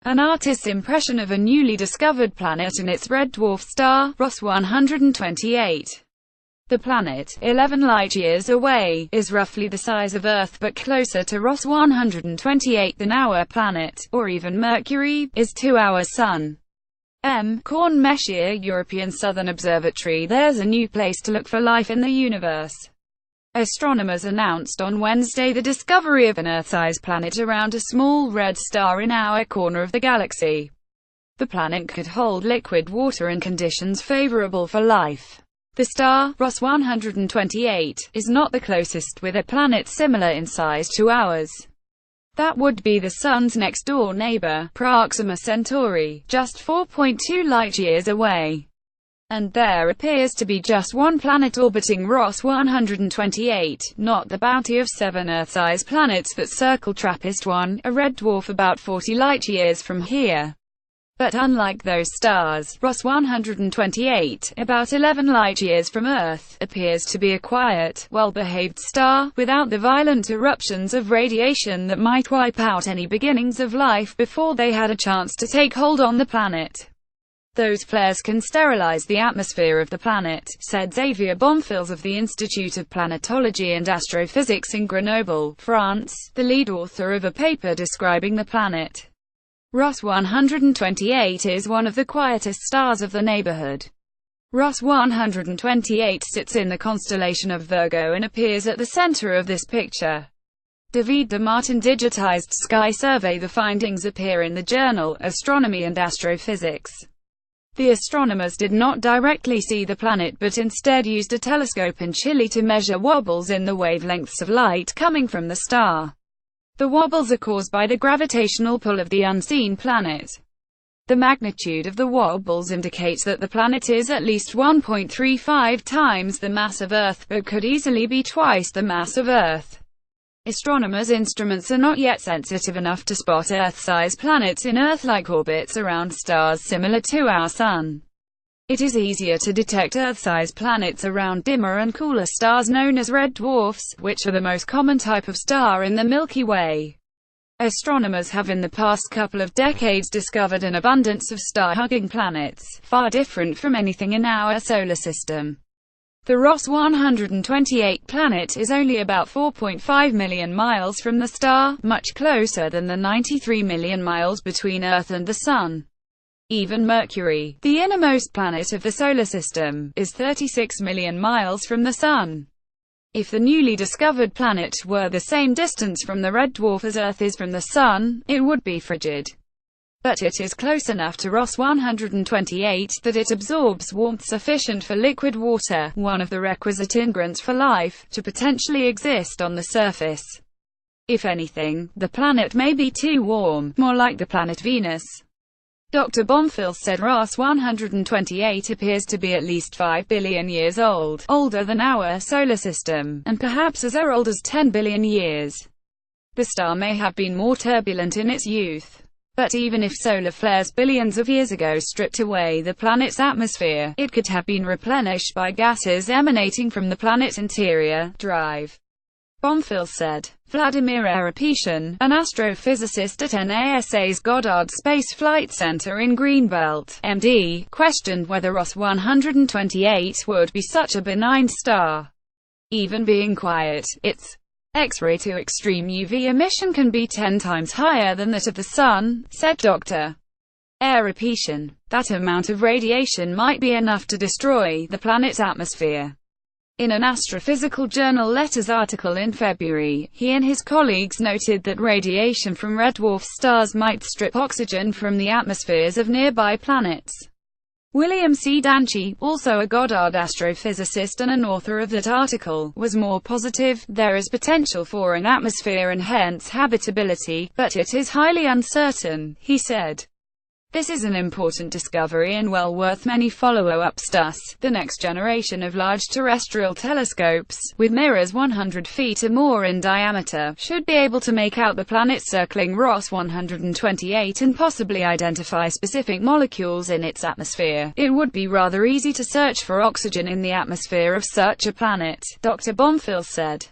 An artist's impression of a newly discovered planet and its red dwarf star, Ross 128. The planet, 11 light-years away, is roughly the size of Earth but closer to Ross 128 than our planet, or even Mercury, is to our Sun. Corn Messier European Southern Observatory. There's a new place to look for life in the universe. Astronomers announced on Wednesday the discovery of an Earth-sized planet around a small red star in our corner of the galaxy. The planet could hold liquid water in conditions favorable for life. The star, Ross 128, is not the closest with a planet similar in size to ours. That would be the Sun's next-door neighbor, Proxima Centauri, just 4.2 light-years away. And there appears to be just one planet orbiting Ross 128, not the bounty of 7 Earth-sized planets that circle TRAPPIST-1, a red dwarf about 40 light-years from here. But unlike those stars, Ross 128, about 11 light-years from Earth, appears to be a quiet, well-behaved star, without the violent eruptions of radiation that might wipe out any beginnings of life before they had a chance to take hold on the planet. Those flares can sterilize the atmosphere of the planet, said Xavier Bonfils of the Institute of Planetology and Astrophysics in Grenoble, France, the lead author of a paper describing the planet. Ross 128 is one of the quietest stars of the neighborhood. Ross 128 sits in the constellation of Virgo and appears at the center of this picture. David de Martin digitized sky survey. The findings appear in the journal Astronomy and Astrophysics. The astronomers did not directly see the planet but instead used a telescope in Chile to measure wobbles in the wavelengths of light coming from the star. The wobbles are caused by the gravitational pull of the unseen planet. The magnitude of the wobbles indicates that the planet is at least 1.35 times the mass of Earth, but could easily be twice the mass of Earth. Astronomers' instruments are not yet sensitive enough to spot Earth-sized planets in Earth-like orbits around stars similar to our Sun. It is easier to detect Earth-sized planets around dimmer and cooler stars known as red dwarfs, which are the most common type of star in the Milky Way. Astronomers have in the past couple of decades discovered an abundance of star-hugging planets, far different from anything in our solar system. The Ross 128 planet is only about 4.5 million miles from the star, much closer than the 93 million miles between Earth and the Sun. Even Mercury, the innermost planet of the solar system, is 36 million miles from the Sun. If the newly discovered planet were the same distance from the red dwarf as Earth is from the Sun, it would be frigid. But it is close enough to Ross 128 that it absorbs warmth sufficient for liquid water, one of the requisite ingredients for life, to potentially exist on the surface. If anything, the planet may be too warm, more like the planet Venus. Dr. Bonfils said Ross 128 appears to be at least 5 billion years old, older than our solar system, and perhaps as old as 10 billion years. The star may have been more turbulent in its youth. But even if solar flares billions of years ago stripped away the planet's atmosphere, it could have been replenished by gases emanating from the planet's interior drive. Bonfils said. Vladimir Erepetian, an astrophysicist at NASA's Goddard Space Flight Center in Greenbelt, MD, questioned whether Ross 128 would be such a benign star. Even being quiet, its X-ray to extreme UV emission can be 10 times higher than that of the Sun, said Dr. Erepetian. That amount of radiation might be enough to destroy the planet's atmosphere. In an astrophysical journal Letters article in February, he and his colleagues noted that radiation from red dwarf stars might strip oxygen from the atmospheres of nearby planets. William C. Danchi, also a Goddard astrophysicist and an author of that article, was more positive. There is potential for an atmosphere and hence habitability, but it is highly uncertain, he said. This is an important discovery and well worth many follow-up studies. The next generation of large terrestrial telescopes, with mirrors 100 feet or more in diameter, should be able to make out the planet circling Ross 128 and possibly identify specific molecules in its atmosphere. It would be rather easy to search for oxygen in the atmosphere of such a planet, Dr. Bonfils said.